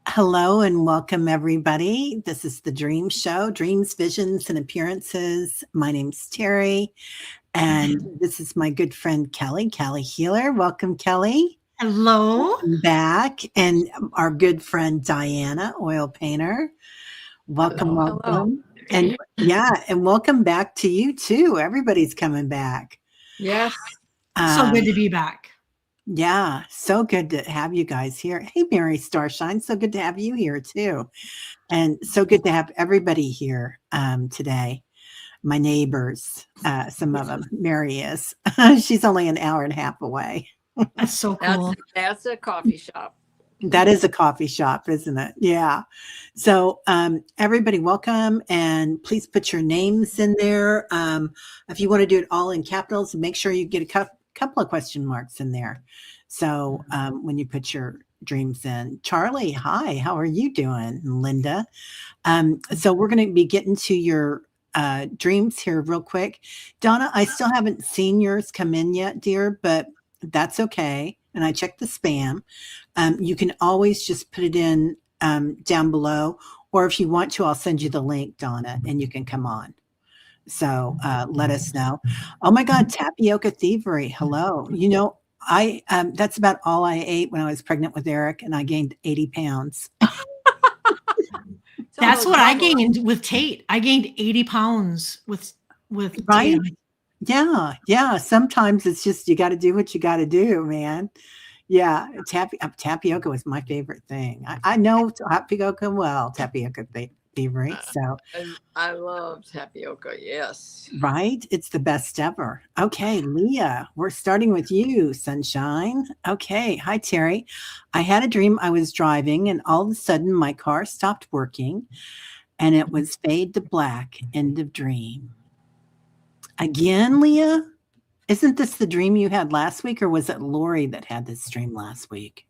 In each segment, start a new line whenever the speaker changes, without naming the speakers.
Hello and welcome, everybody. This is the Dream Show, Dreams, Visions, and Appearances. My name's Teri, and this is my good friend Kelly Healer. Welcome, Kelly.
Hello.
Welcome back. And our good friend Diana, oil painter. Welcome, welcome.
Hello.
And and welcome back to you too. Everybody's coming back.
Yes.
So good to be back.
Yeah, so good to have you guys here. Hey, Mary Starshine, so good to have you here too. And so good to have everybody here today. My neighbors, some of them. Mary is. She's only an hour and a half away.
That's so cool.
That's a coffee shop.
That is a coffee shop, isn't it? Yeah. So everybody welcome, and please put your names in there. If you want to do it all in capitals, make sure you get a couple of question marks in there. So when you put your dreams in. Charlie, hi, how are you doing? Linda. So we're going to be getting to your dreams here real quick. Donna, I still haven't seen yours come in yet, dear, but that's okay. And I checked the spam. You can always just put it in down below, or if you want to, I'll send you the link, Donna, and you can come on. So let us know. Oh my God, tapioca thievery. Hello. You know, I that's about all I ate when I was pregnant with Eric, and I gained 80 pounds.
That's what I gained with Tate. I gained 80 pounds with
right.
Tate.
Yeah. Sometimes it's just you got to do what you got to do, man. Yeah, tapioca was my favorite thing. I know tapioca well, tapioca thievery. So
I love tapioca. Yes.
Right? It's the best ever. Okay, Leah, we're starting with you, Sunshine. Okay. Hi, Teri. I had a dream I was driving, and all of a sudden my car stopped working, and it was fade to black. End of dream. Again, Leah? Isn't this the dream you had last week, or was it Lori that had this dream last week?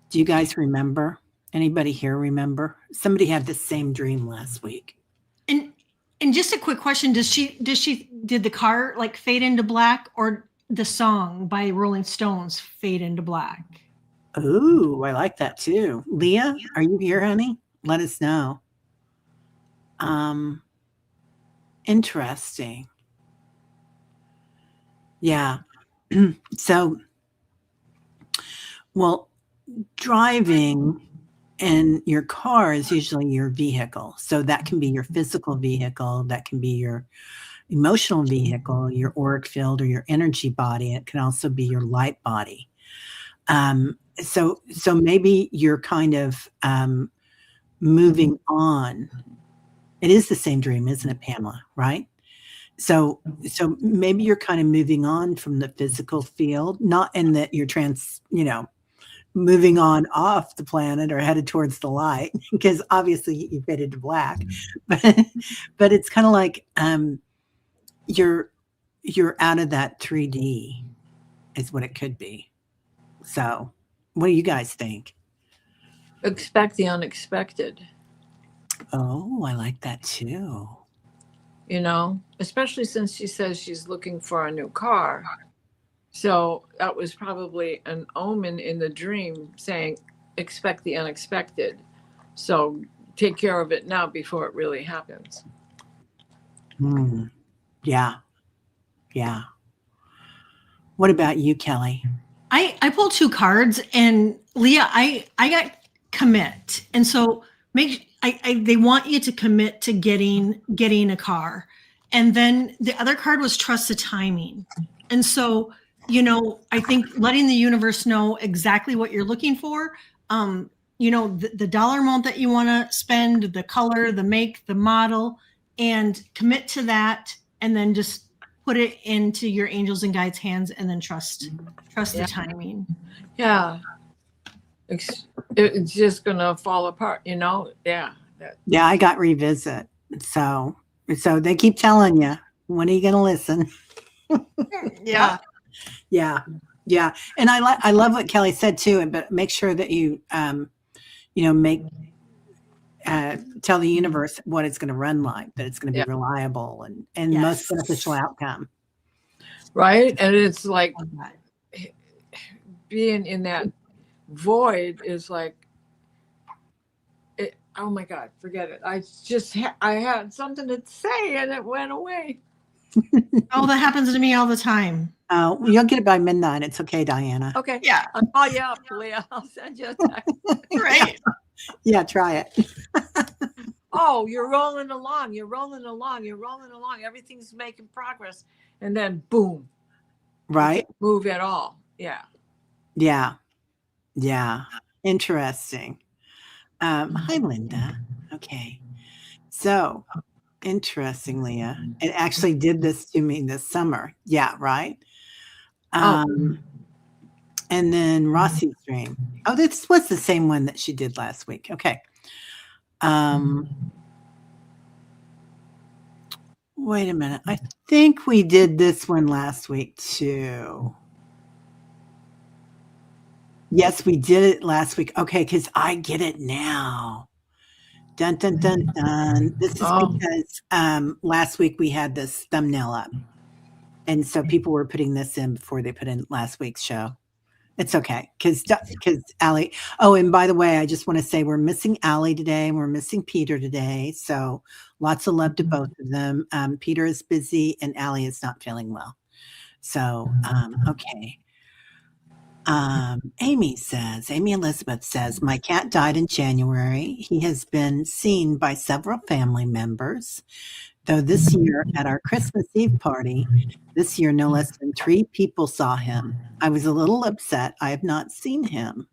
Do you guys remember? Anybody here remember? Somebody had the same dream last week.
And just a quick question: did the car like fade into black, or the song by Rolling Stones fade into black?
Ooh, I like that too. Leah, are you here, honey? Let us know. Interesting. Yeah. So, well, driving in your car is usually your vehicle. So that can be your physical vehicle, that can be your emotional vehicle, your auric field, or your energy body. It can also be your light body. So maybe you're kind of moving on. It is the same dream, isn't it, Pamela? Right? So maybe you're kind of moving on from the physical field, not in that you're moving on off the planet or headed towards the light, because obviously you faded to black, but it's kind of like you're out of that 3D is what it could be. So what do you guys think?
Expect the unexpected.
Oh, I like that too.
You know, especially since she says she's looking for a new car. So that was probably an omen in the dream saying, expect the unexpected. So take care of it now before it really happens.
Yeah. What about you, Kelly?
I pulled two cards, and Leah, I got commit. And so they want you to commit to getting a car. And then the other card was trust the timing. And so, you know, I think letting the universe know exactly what you're looking for, you know, the dollar amount that you want to spend, the color, the make, the model, and commit to that, and then just put it into your angels and guides' hands, and then trust the timing.
Yeah. It's just going to fall apart, you know? Yeah.
Yeah, I got revisit. So they keep telling you, when are you going to listen?
Yeah.
And I love what Kelly said too, but make sure that you, tell the universe what it's going to run like, that it's going to be reliable and most beneficial outcome.
Right. And it's like being in that void is like, oh my God, forget it. I had something to say and it went away.
Oh, that happens to me all the time.
You'll get it by midnight. It's okay, Diana.
Okay.
Yeah.
I'll call you up, Leah. I'll send you a text.
Right.
Yeah, try it.
Oh, you're rolling along. You're rolling along. You're rolling along. Everything's making progress. And then boom.
Right?
Can't move at all. Yeah.
Yeah. Yeah. Interesting. Hi, Linda. Okay. So interesting, Leah. It actually did this to me this summer. Yeah, right? And then Rossi's dream. Oh, this was the same one that she did last week. Okay. Wait a minute. I think we did this one last week too. Yes, we did it last week. Okay, because I get it now. Dun dun dun dun. This is because last week we had this thumbnail up. And so people were putting this in before they put in last week's show. It's okay. Because Aley. Oh, and by the way, I just want to say we're missing Aley today and we're missing Peter today. So lots of love to both of them. Peter is busy and Aley is not feeling well. So, okay. Amy Elizabeth says, my cat died in January. He has been seen by several family members, though this year at our Christmas Eve party, this year no less than 3 people saw him. I was a little upset. I have not seen him.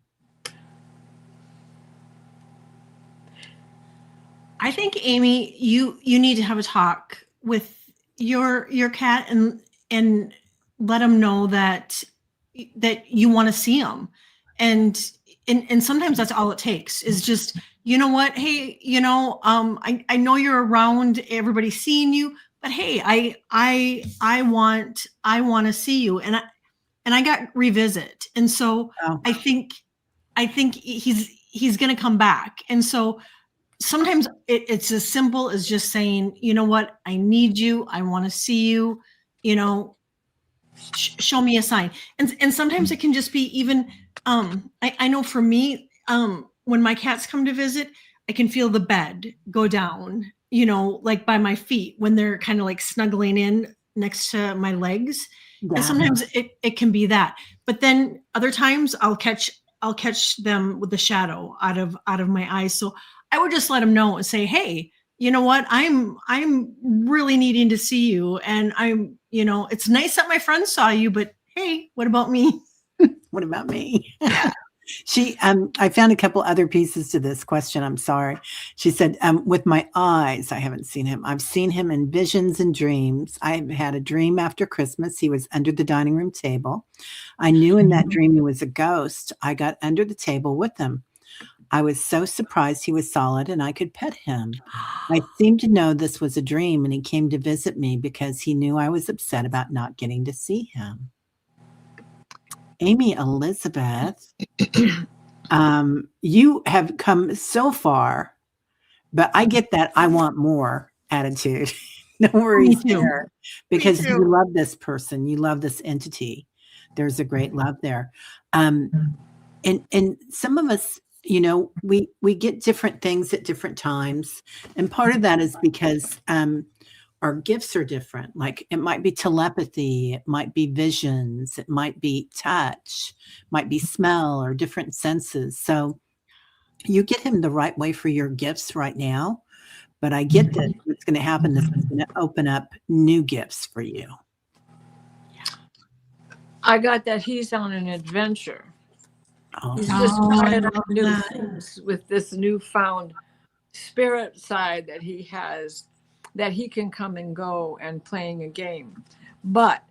I think, Amy, you need to have a talk with your cat and let him know that you want to see him. And sometimes that's all it takes is just, you know what? Hey, I know you're around, everybody's seeing you, but hey, I want to see you. And I got revisit. And so I think he's going to come back. And so sometimes it's as simple as just saying, you know what? I need you. I want to see you, show me a sign. And sometimes it can just be even, I know for me, when my cats come to visit, I can feel the bed go down, like by my feet when they're kind of like snuggling in next to my legs. Yeah. And sometimes it can be that, but then other times I'll catch them with the shadow out of my eyes. So I would just let them know and say, hey, you know what? I'm really needing to see you. And it's nice that my friends saw you, but hey, what about me?
What about me? I found a couple other pieces to this question. I'm sorry. She said, with my eyes, I haven't seen him. I've seen him in visions and dreams. I had a dream after Christmas. He was under the dining room table. I knew in that dream he was a ghost. I got under the table with him. I was so surprised he was solid and I could pet him. I seemed to know this was a dream and he came to visit me because he knew I was upset about not getting to see him. Amy Elizabeth, you have come so far, but I get that I want more attitude. No worries there, because you love this person. You love this entity. There's a great love there. And some of us, we get different things at different times. And part of that is because our gifts are different. Like it might be telepathy, it might be visions, it might be touch, might be smell or different senses. So you get him the right way for your gifts right now. But I get that what's going to happen is it's going to open up new gifts for you.
I got that he's on an adventure.
Oh.
He's just trying out new things with this newfound spirit side that he has, that he can come and go and playing a game. But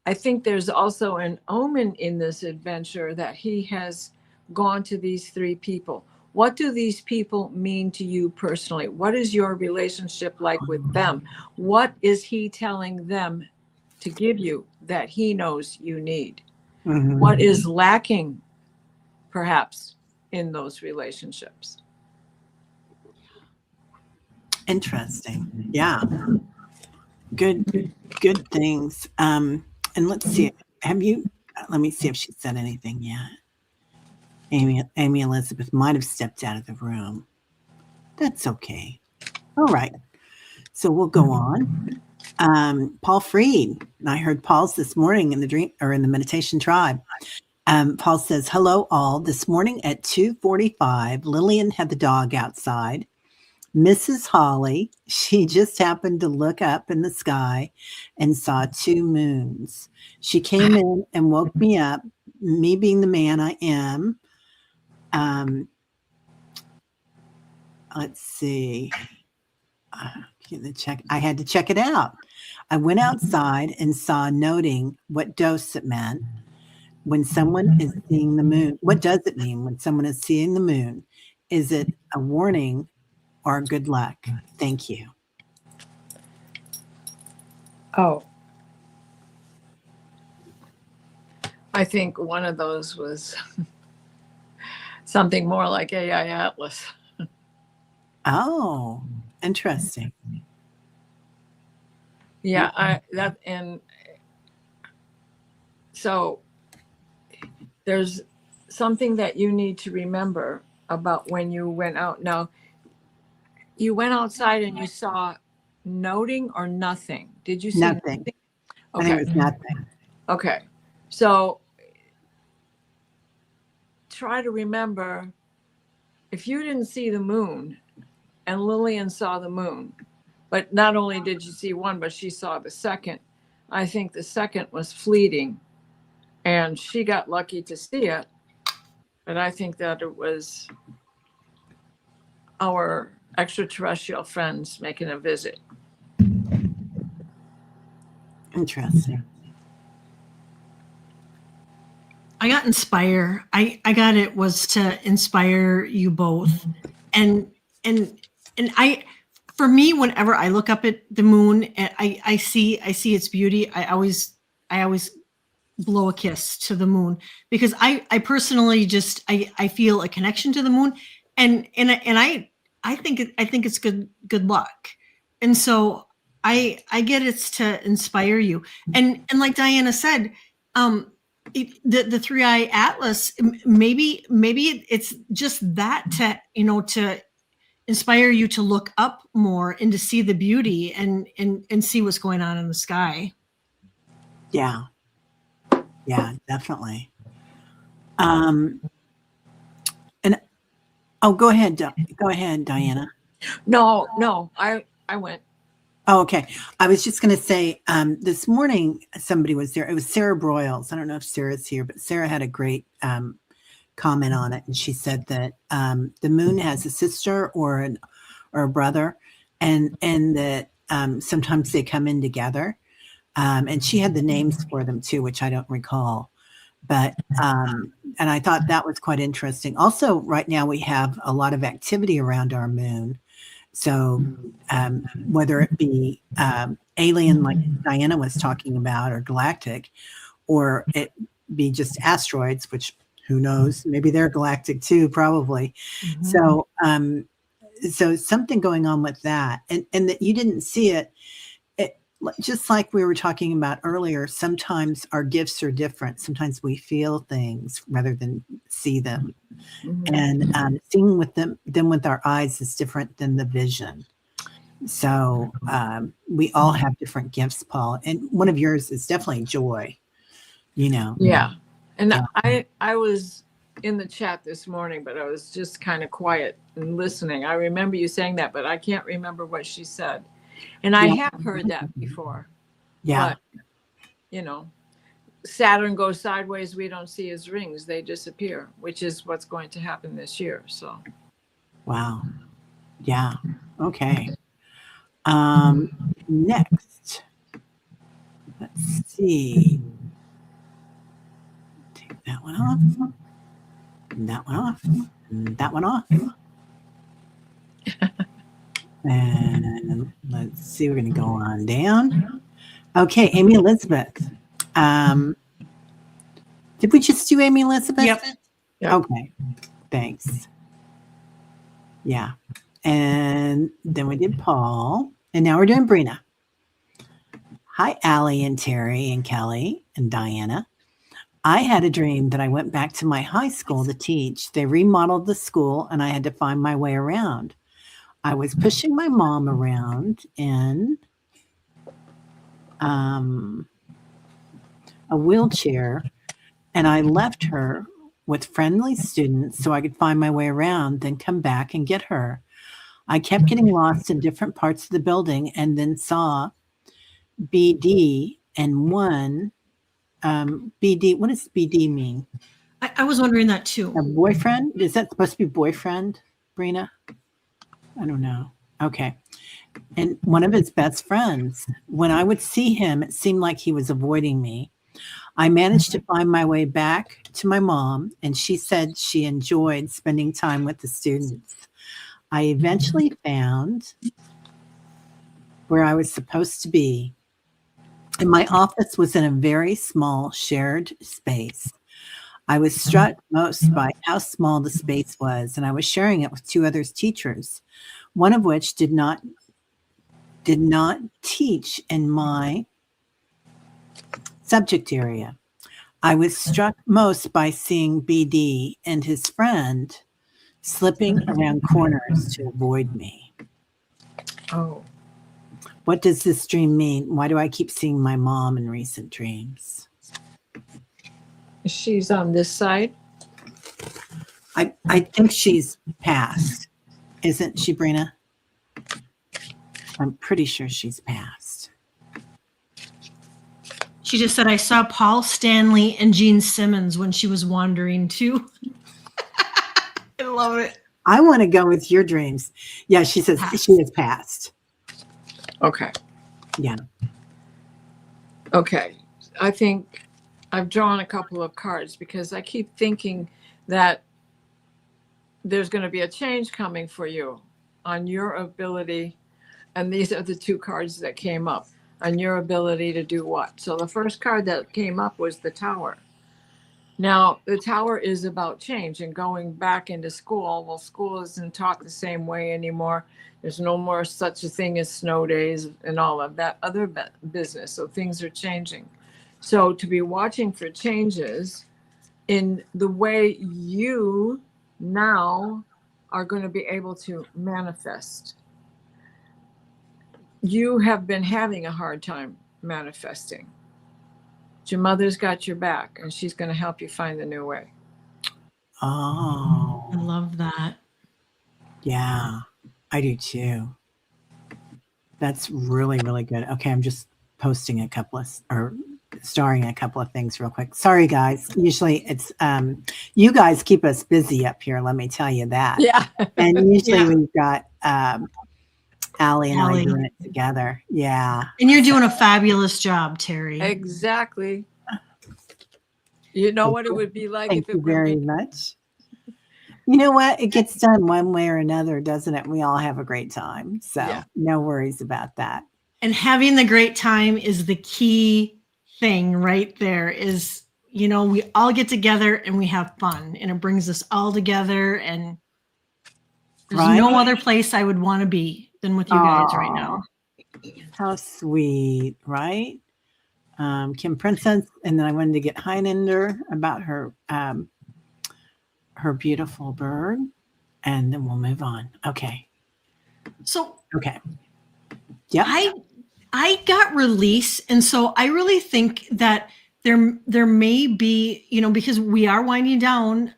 I think there's also an omen in this adventure that he has gone to these 3 people. What do these people mean to you personally? What is your relationship like with them? What is he telling them to give you that he knows you need? Mm-hmm. What is lacking, perhaps, in those relationships?
Interesting. Yeah. Good things. And let's see. Let me see if she said anything yet. Amy Elizabeth might have stepped out of the room. That's okay. All right. So we'll go on. Paul Freed. I heard Paul's this morning in the dream or in the meditation tribe. Paul says, hello all. This morning at 2:45, Lillian had the dog outside. Mrs. Holly, she just happened to look up in the sky and saw 2 moons. She came in and woke me up, me being the man I am. Let's see. I had to check it out. I went outside and saw noting what dose it meant when someone is seeing the moon. What does it mean when someone is seeing the moon? Is it a warning or good luck? Thank you.
Oh, I think one of those was something more like AI Atlas.
Oh, interesting.
Yeah, and so there's something that you need to remember about when you went out. Now, you went outside and you saw noting or nothing. Did you see
Nothing? I think it was nothing.
Okay. So try to remember, if you didn't see the moon and Lillian saw the moon, but not only did you see one, but she saw the second, I think the second was fleeting and she got lucky to see it. But I think that it was our extraterrestrial friends making a visit.
Interesting.
I got inspire. I got it was to inspire you both. And I, for me, whenever I look up at the moon and I see its beauty, I always blow a kiss to the moon, because I personally just I feel a connection to the moon, and I think it's good luck. And so I get it's to inspire you. And like Diana said, the 3-eye atlas, maybe it's just that to inspire you to look up more and to see the beauty and see what's going on in the sky.
Yeah, definitely. And go ahead, Diana.
No, I went.
Oh, okay. I was just going to say, this morning somebody was there. It was Sarah Broyles. I don't know if Sarah's here, but Sarah had a great comment on it, and she said that the moon has a sister or a brother, and that sometimes they come in together. And she had the names for them too, which I don't recall. But and I thought that was quite interesting. Also, right now we have a lot of activity around our moon. So whether it be alien, like Diana was talking about, or galactic, or it be just asteroids, which who knows? Maybe they're galactic too, probably. Mm-hmm. So something going on with that, and that you didn't see it. Just like we were talking about earlier, sometimes our gifts are different. Sometimes we feel things rather than see them. Mm-hmm. And seeing with them with our eyes is different than the vision. So we all have different gifts, Paul. And one of yours is definitely joy,
Yeah. And yeah. I was in the chat this morning, but I was just kind of quiet and listening. I remember you saying that, but I can't remember what she said. And I have heard that before.
Yeah.
But, Saturn goes sideways. We don't see his rings. They disappear, which is what's going to happen this year. So.
Wow. Yeah. Okay. Next. Let's see. Take that one off. That one off. That one off. And let's see, we're going to go on down. Okay, Amy Elizabeth. Did we just do Amy Elizabeth?
Yep.
Okay, thanks. Yeah. And then we did Paul. And now we're doing Brina. Hi, Aley and Teri and Kelly and Diana. I had a dream that I went back to my high school to teach. They remodeled the school and I had to find my way around. I was pushing my mom around in a wheelchair, and I left her with friendly students so I could find my way around, then come back and get her. I kept getting lost in different parts of the building and then saw BD and one BD. What does BD mean?
I was wondering that too.
A boyfriend? Is that supposed to be boyfriend, Brina? I don't know. Okay. And one of his best friends. When I would see him, it seemed like he was avoiding me. I managed to find my way back to my mom, and she said she enjoyed spending time with the students. I eventually found where I was supposed to be, and my office was in a very small shared space. I was struck most by how small the space was, and I was sharing it with two other teachers, one of which did not teach in my subject area. I was struck most by seeing BD and his friend slipping around corners to avoid me.
Oh.
What does this dream mean? Why do I keep seeing my mom in recent dreams?
She's on this side.
I think she's passed. Isn't she, Brina? I'm pretty sure she's passed.
She just said, I saw Paul Stanley and Gene Simmons when she was wandering too. I love it.
I want to go with your dreams. Yeah, she says she has passed.
Okay.
Yeah.
Okay. I think I've drawn a couple of cards because I keep thinking that there's going to be a change coming for you on your ability. And these are the two cards that came up on your ability to do what. So the first card that came up was the Tower. Now, the Tower is about change and going back into school. Well, school isn't taught the same way anymore. There's no more such a thing as snow days and all of that other business. So things are changing. So to be watching for changes in the way you now are going to be able to manifest. You have been having a hard time manifesting. Your mother's got your back, and she's going to help you find the new way.
Oh,
I love that.
yeah, I do too. That's really, really good. Okay, I'm just posting a couple of, or starring a couple of things real quick. Sorry, guys. Usually it's, you guys keep us busy up here, let me tell you that.
Yeah.
And usually
Yeah.
we've got Aley and I
Aley.
doing it together. Yeah.
And you're doing a fabulous job, Teri.
Exactly. You know what it would be like
Thank
if
you
it
very
were me?
much. You know what? It gets done one way or another, doesn't it? We all have a great time. So
Yeah.
no worries about that.
And having the great time is the key thing right there is, you know, we all get together and we have fun and it brings us all together, and there's
Right?
no other place I would want to be than with you guys right now.
How sweet, right? Kim Princess, and then I wanted to get Highlander about her her beautiful bird, and then we'll move on. Okay.
So
Okay. Yeah.
I got release, and so I really think that there may be, you know, because we are winding down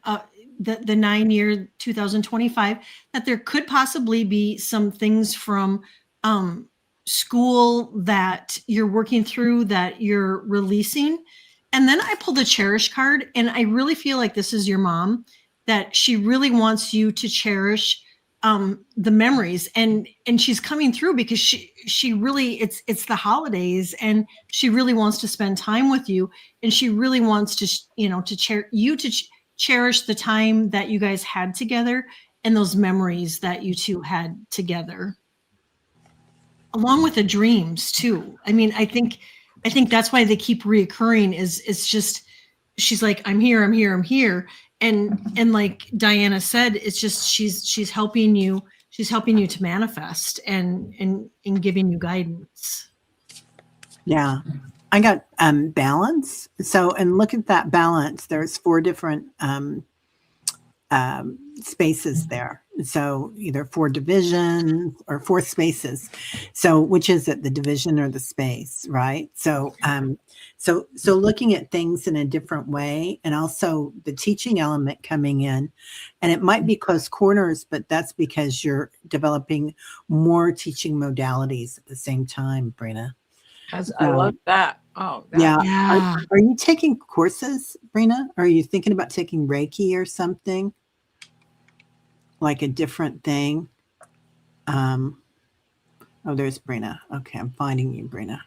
the 9-year 2025, that there could possibly be some things from school that you're working through that you're releasing. And then I pulled a cherish card, and I really feel like this is your mom, that she really wants you to cherish the memories, and she's coming through because she really, it's the holidays, and she really wants to spend time with you, and she really wants to, you know, to cherish the time that you guys had together and those memories that you two had together, along with the dreams too. I mean, I think that's why they keep reoccurring, is it's just, she's like, I'm here. And like Diana said, it's just, she's helping you to manifest and giving you guidance.
Yeah. I got balance. So, and look at that balance. There's 4 different spaces there. So either 4 divisions or 4 spaces. So which is it, the division or the space, right? So so looking at things in a different way, and also the teaching element coming in, and it might be close quarters, but that's because you're developing more teaching modalities at the same time, Brina.
I love that. Oh,
Yeah.
Yeah.
Are you taking courses, Brina? Are you thinking about taking Reiki or something? Like a different thing? Oh, there's Brina. Okay, I'm finding you, Brina.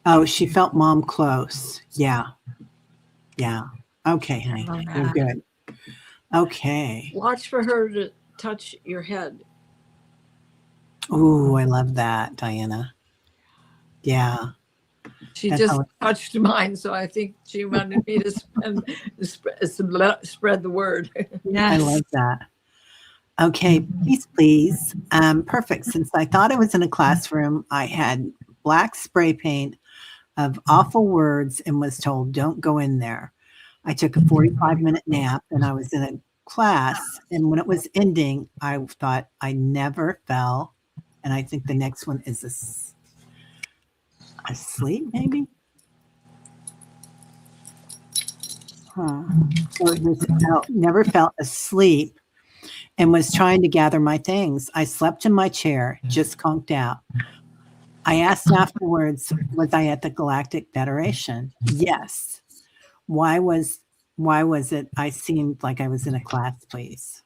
Oh, she felt mom close. Yeah. Yeah. Okay, honey.
love
You're
that.
good. Okay.
watch for her to touch your head.
Ooh, I love that, Diana. Yeah.
She
That's
just
how
touched mine, so I think she wanted me to spread the word.
I
Yes.
love that. Okay, please. Perfect. Since I thought I was in a classroom, I had black spray paint of awful words and was told, don't go in there. I took a 45-minute nap and I was in a class. And when it was ending, I thought I never fell. And I think the next one is asleep, maybe? Huh. So it was, never felt asleep and was trying to gather my things. I slept in my chair, just conked out. I asked afterwards, was I at the Galactic Federation? Yes. Why was it I seemed like I was in a class, please?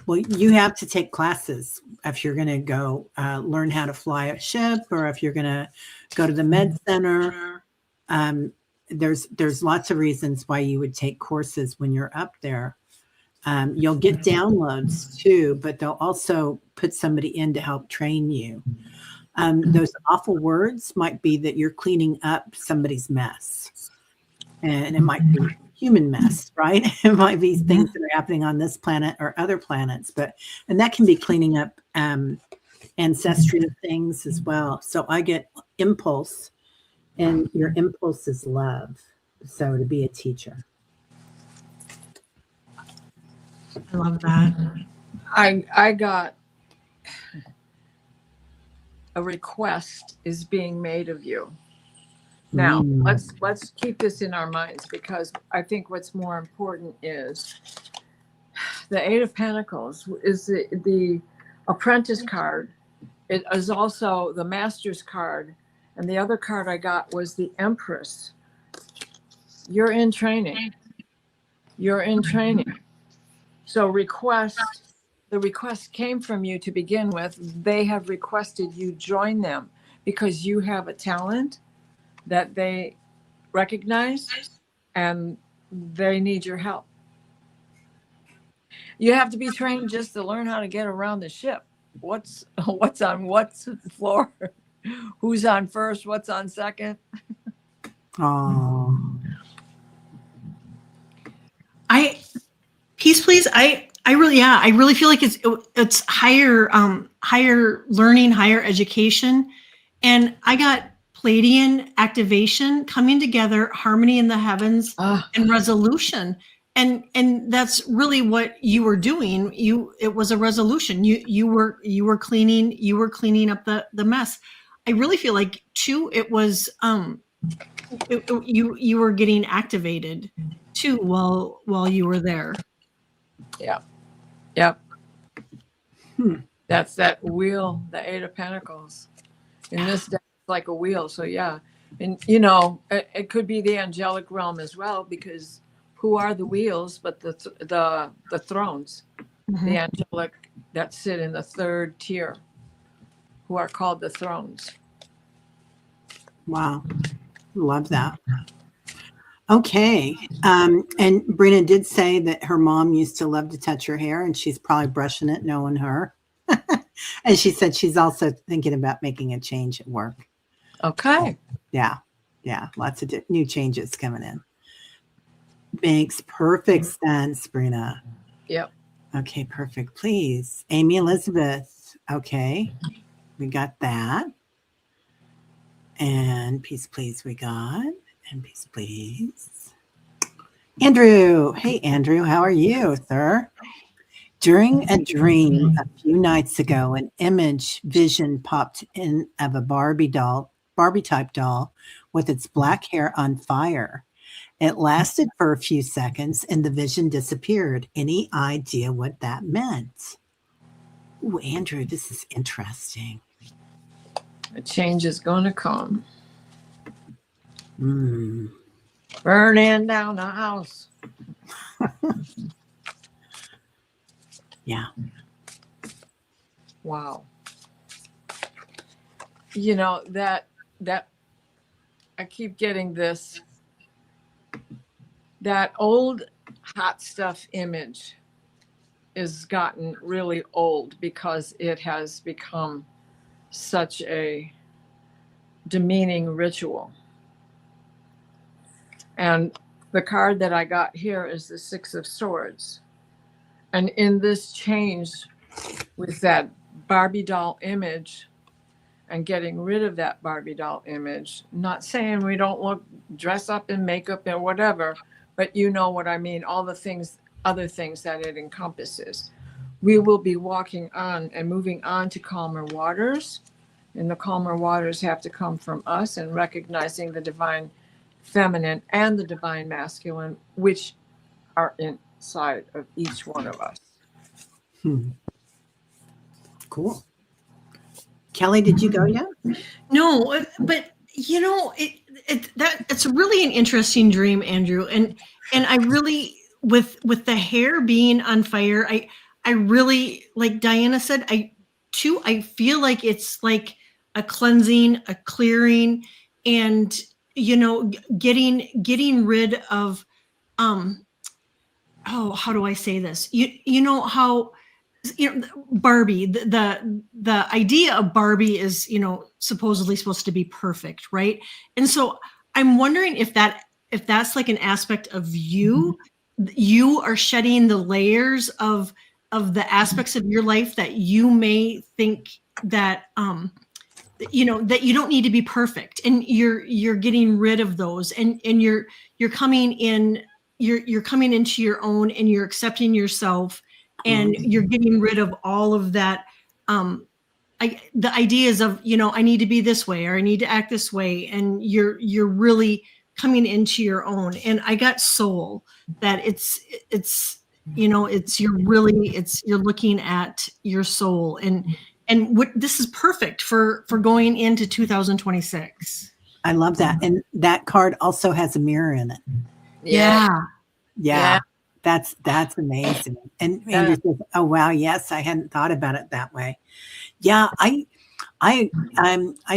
Well, you have to take classes if you're going to go learn how to fly a ship, or if you're going to go to the med center. There's lots of reasons why you would take courses when you're up there. You'll get downloads too, but they'll also put somebody in to help train you. Those awful words might be that you're cleaning up somebody's mess, and it might be human mess, right? It might be things that are happening on this planet or other planets, and that can be cleaning up ancestral things as well. So I get impulse, and your impulse is love. So to be a teacher.
I love that.
I got a request is being made of you. Now, let's keep this in our minds, because I think what's more important is the 8 of Pentacles is the apprentice card. It is also the master's card, and the other card I got was the Empress. You're in training. You're in training. So the request came from you to begin with. They have requested you join them because you have a talent that they recognize, and they need your help. You have to be trained just to learn how to get around the ship. What's on what's floor? Who's on first? What's on second?
Oh,
Peace, please. I really feel like it's higher learning, higher education, and I got Pleiadian activation, coming together, harmony in the heavens, and resolution, and that's really what you were doing. It was a resolution. You were cleaning up the mess. I really feel like too it was you were getting activated too while you were there.
Yeah. Yep. That's that wheel, the 8 of Pentacles. In this deck, it's like a wheel. So yeah. And it could be the angelic realm as well, because who are the wheels but the thrones, the angelic that sit in the 3rd tier, who are called the thrones.
wow. Love that. Okay. And Brina did say that her mom used to love to touch her hair, and she's probably brushing it, knowing her. And she said she's also thinking about making a change at work.
Okay.
Yeah. Yeah. Lots of new changes coming in. Makes perfect sense, Brina.
Yep.
Okay, perfect. Please. Amy Elizabeth. Okay. We got that. And peace, please, we got. And peace, please. Andrew. Hey, Andrew. How are you, sir? During a dream a few nights ago, an image vision popped in of a Barbie type doll with its black hair on fire. It lasted for a few seconds and the vision disappeared. Any idea what that meant? Ooh, Andrew, this is interesting.
A change is going to come.
Mm.
Burning down the house.
Yeah.
Wow. You know, that I keep getting this, that old hot stuff image is gotten really old because it has become such a demeaning ritual. And the card that I got here is the Six of Swords. And in this change with that Barbie doll image and getting rid of that Barbie doll image, not saying we don't dress up in makeup and whatever, but you know what I mean, all the things, other things that it encompasses. We will be walking on and moving on to calmer waters. And the calmer waters have to come from us and recognizing the divine feminine and the divine masculine, which are inside of each one of us.
Cool. Kelly, did you go yet?
No, but you know, it's really an interesting dream, Andrew. And I really, with the hair being on fire, I really, like Diana said, I feel like it's like a cleansing, a clearing, and you know, getting rid of how do I say this? You know how, you know, Barbie, the idea of Barbie is, you know, supposedly supposed to be perfect, right? And so I'm wondering if that's like an aspect of you are shedding the layers of the aspects of your life that you may think that you know, that you don't need to be perfect, and you're getting rid of those, and you're coming in, you're coming into your own, and you're accepting yourself, and you're getting rid of all of that, the ideas of, you know, I need to be this way or I need to act this way, and you're really coming into your own. And I got soul, that it's you know, you're looking at your soul, and what this is perfect for going into 2026.
I love that. And that card also has a mirror in it. Yeah. That's amazing. And Andrew says, oh wow, yes, I hadn't thought about it that way. Yeah, I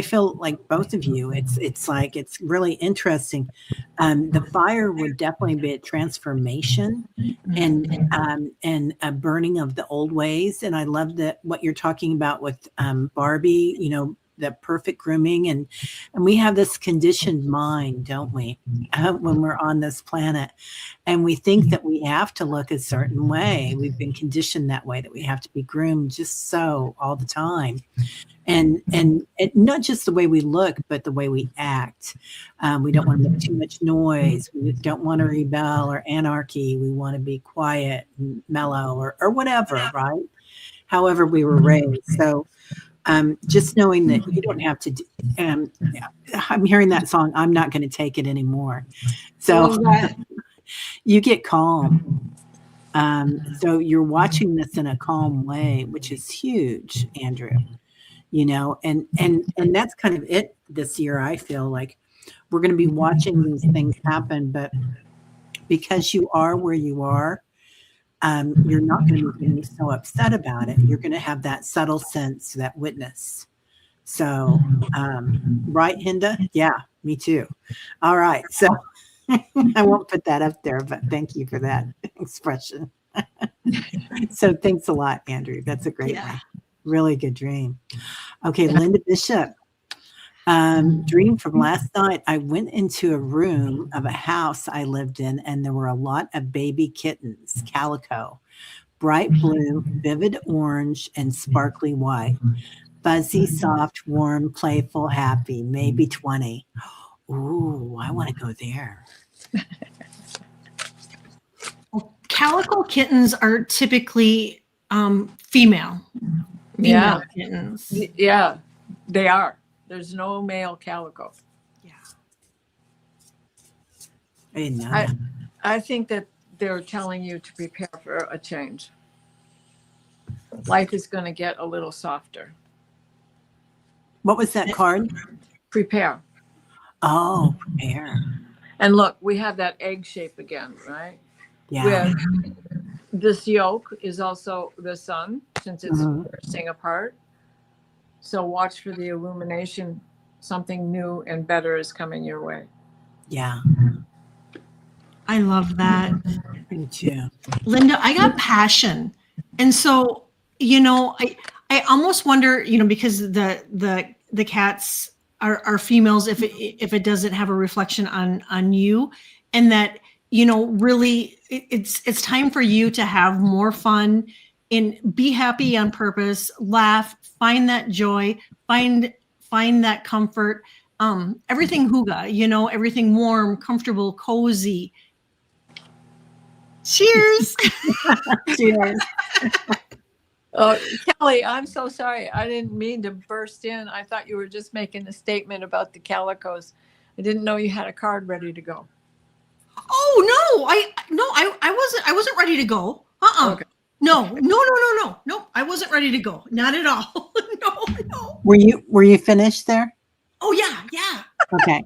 feel like both of you. It's like, it's really interesting. The fire would definitely be a transformation and a burning of the old ways. And I love that what you're talking about with Barbie, you know, the perfect grooming, and we have this conditioned mind, don't we, when we're on this planet, and we think that we have to look a certain way. We've been conditioned that way, that we have to be groomed just so all the time, and not just the way we look, but the way we act. We don't want to make too much noise. We don't want to rebel or anarchy. We want to be quiet and mellow, or whatever, right? However we were raised. So just knowing that you don't have to, I'm hearing that song, I'm not going to take it anymore. So you get calm. So you're watching this in a calm way, which is huge, Andrew, you know, and that's kind of it this year. I feel like we're going to be watching these things happen, but because you are where you are, you're not going to be so upset about it. You're going to have that subtle sense, that witness. So, right, Hinda? Yeah, me too. All right. So I won't put that up there, but thank you for that expression. So thanks a lot, Andrew. That's a great one. Really good dream. Okay, Linda Bishop. Dream from last night. I went into a room of a house I lived in, and there were a lot of baby kittens, calico, bright blue, vivid orange, and sparkly white. Fuzzy, soft, warm, playful, happy, maybe 20. Ooh, I want to go there.
Calico kittens are typically female
Yeah.
kittens.
Yeah, they are. There's no male calico.
Yeah.
I didn't know
I,
that.
I think that they're telling you to prepare for a change. Life is going to get a little softer.
What was that card?
Prepare.
Oh, prepare.
And look, we have that egg shape again, right?
Yeah.
With this yolk is also the sun, since it's bursting apart. So watch for the illumination. Something new and better is coming your way.
Yeah.
I love that.
Me too.
Linda, I got passion. And so, you know, I almost wonder, you know, because the cats are females, if it doesn't have a reflection on you, and that, you know, really it's time for you to have more fun and be happy on purpose, laugh, find that joy, find that comfort, everything hygge, you know, everything warm, comfortable, cozy. Cheers.
Cheers.
Oh, Kelly, I'm so sorry. I didn't mean to burst in. I thought you were just making a statement about the calicos. I didn't know you had a card ready to go.
Oh I wasn't ready to go.
Okay.
No, I wasn't ready to go. Not at all. No.
Were you finished there?
Oh yeah.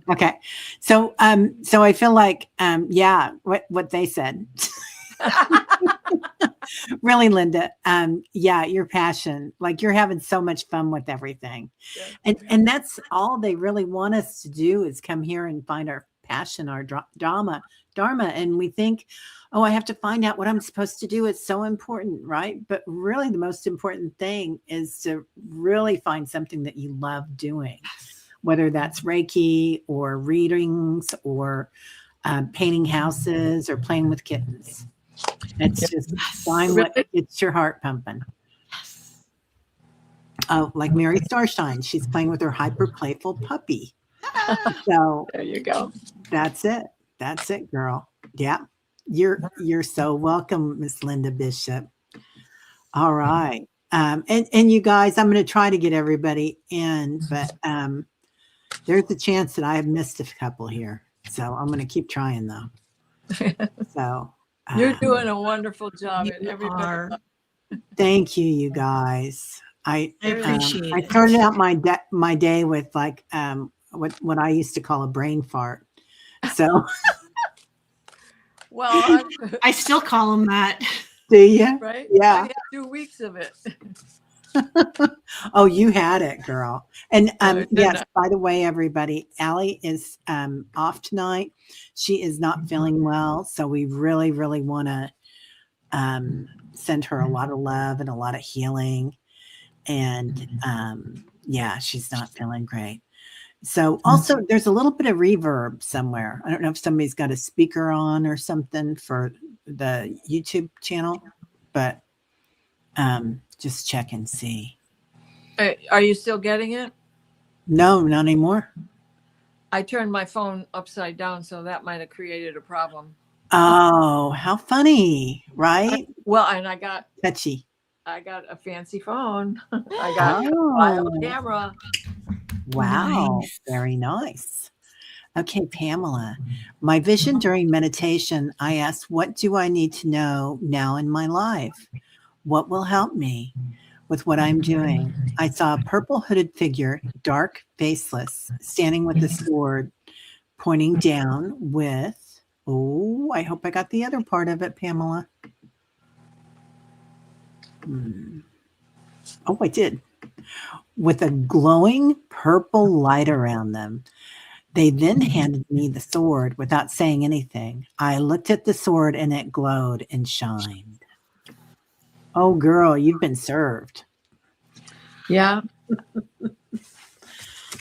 Okay. So I feel like yeah, what they said. Really, Linda. Yeah, your passion, like you're having so much fun with everything.
Yeah.
And that's all they really want us to do is come here and find our passion, our dharma. And we think, oh, I have to find out what I'm supposed to do. It's so important, right? But really the most important thing is to really find something that you love doing, whether that's Reiki or readings or painting houses or playing with kittens. It's just find what gets your heart pumping. Oh, like Mary Starshine, she's playing with her hyper playful puppy. So
there you go.
That's it, girl. Yeah, you're so welcome, Miss Linda Bishop. All right, and you guys, I'm going to try to get everybody in, but there's a chance that I have missed a couple here, so I'm going to keep trying though. So.
You're doing a wonderful job. And everybody.
Thank you, you guys. I
appreciate it.
I started out my day with like what I used to call a brain fart. So,
well,
I still call them that.
Do you?
Right?
Yeah.
I had 2 weeks of it.
Oh, you had it, girl. And yes,
I?
by the way, everybody, Aley is off tonight. She is not feeling well, so we really, really want to send her a lot of love and a lot of healing. And yeah, she's not feeling great. So also, there's a little bit of reverb somewhere. I don't know if somebody's got a speaker on or something for the YouTube channel, but just check and see.
Are you still getting it?
No, not anymore.
I turned my phone upside down, so that might have created a problem.
Oh, how funny, right?
Well, and I got
Touchy.
a fancy phone. I got a camera.
Wow, nice. Very nice. Okay, Pamela, my vision during meditation, I asked, what do I need to know now in my life? What will help me with what I'm doing? I saw a purple hooded figure, dark, faceless, standing with a sword, pointing down with, oh, I hope I got the other part of it, Pamela. Oh, I did. With a glowing purple light around them. They then handed me the sword without saying anything. I looked at the sword and it glowed and shined. Oh, girl, you've been served.
Yeah.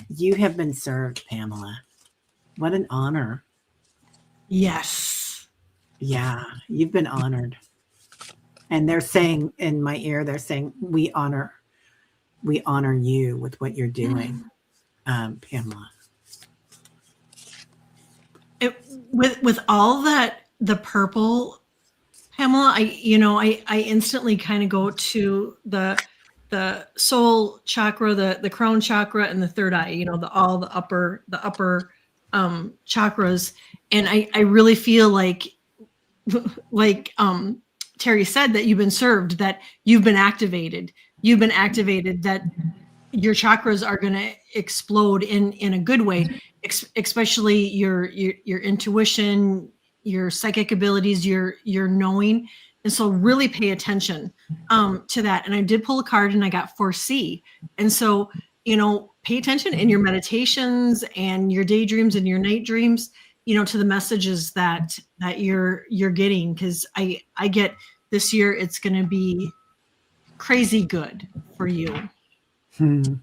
You have been served, Pamela. What an honor.
Yes.
Yeah, you've been honored. And they're saying in my ear, they're saying, we honor we honor you with what you're doing, Pamela.
With all that, the purple, Pamela, I instantly kind of go to the soul chakra, the crown chakra, and the third eye. All the upper chakras, and I really feel like Teri said, that you've been served, that you've been activated, that your chakras are going to explode in a good way, especially your intuition, your psychic abilities, your knowing. And so really pay attention to that. And I did pull a card and I got 4C. And so, pay attention in your meditations and your daydreams and your night dreams, to the messages that you're getting. Because I get this year, it's going to be crazy good for you.
Love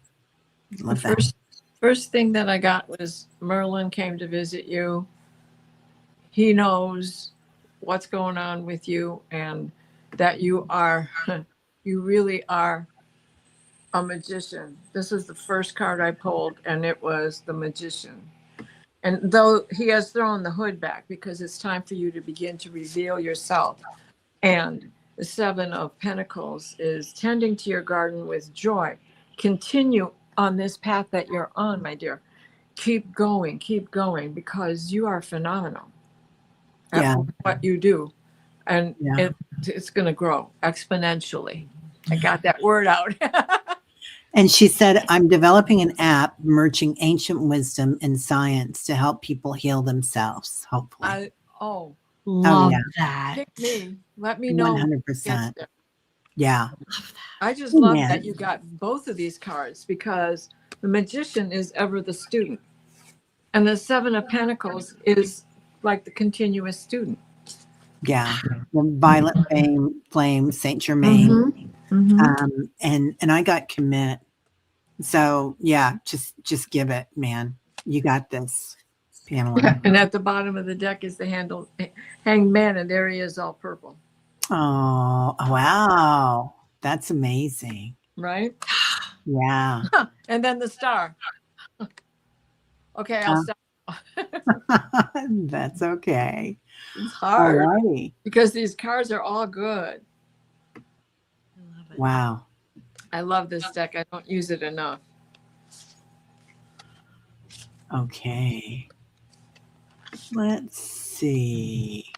The
that.
first thing that I got was Merlin came to visit you. He knows what's going on with you, and that you really are a magician. This is the first card I pulled, and it was the Magician. And though he has thrown the hood back, because it's time for you to begin to reveal yourself. And the Seven of Pentacles is tending to your garden with joy. Continue on this path that you're on, my dear. Keep going, because you are phenomenal at what you do. And it's going to grow exponentially. I got that word out.
And she said, I'm developing an app merging ancient wisdom and science to help people heal themselves, hopefully.
Love
yeah.
that.
Pick me. Let me know.
100%. Yeah.
I just love that you got both of these cards, because the Magician is ever the student. And the Seven of Pentacles is like the continuous student.
Yeah. The Violet Flame, Saint Germain. And I got commit. So yeah, just give it, man. You got this, Pamela.
And at the bottom of the deck is the Hanged Man, and there he is, all purple.
Oh, wow. That's amazing.
Right?
Yeah.
And then the star. Okay, I'll stop.
That's okay.
It's hard.
Alrighty.
Because these cards are all good.
I love it.
Wow.
I love this deck. I don't use it enough.
Okay. Let's see.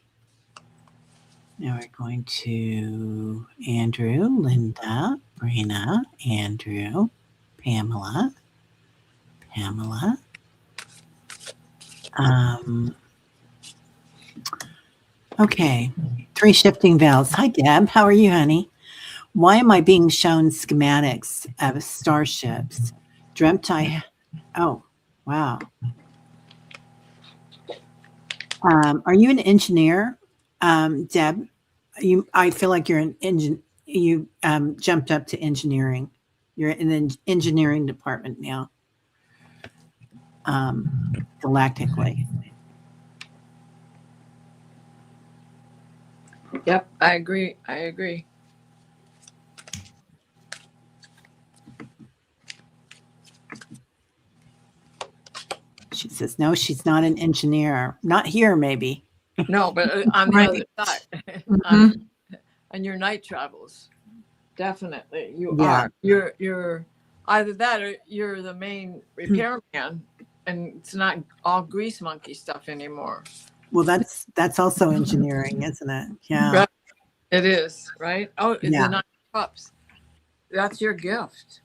Now we're going to Andrew, Linda, Brina, Andrew, Pamela. Okay. 3 shifting veils. Hi, Deb. How are you, honey? Why am I being shown schematics of starships? Oh, wow. Are you an engineer, Deb? I feel like you're an engine. You jumped up to engineering. You're in the engineering department now, galactically.
Yep, I agree.
She says, no, she's not an engineer. Not here, maybe.
No, but on the other side, on your night travels, definitely you are. You're either that or you're the main repairman, and it's not all grease monkey stuff anymore.
Well, that's also engineering, isn't it? Yeah,
right. It is, right? Oh, it's the 9 of Cups. That's your gift.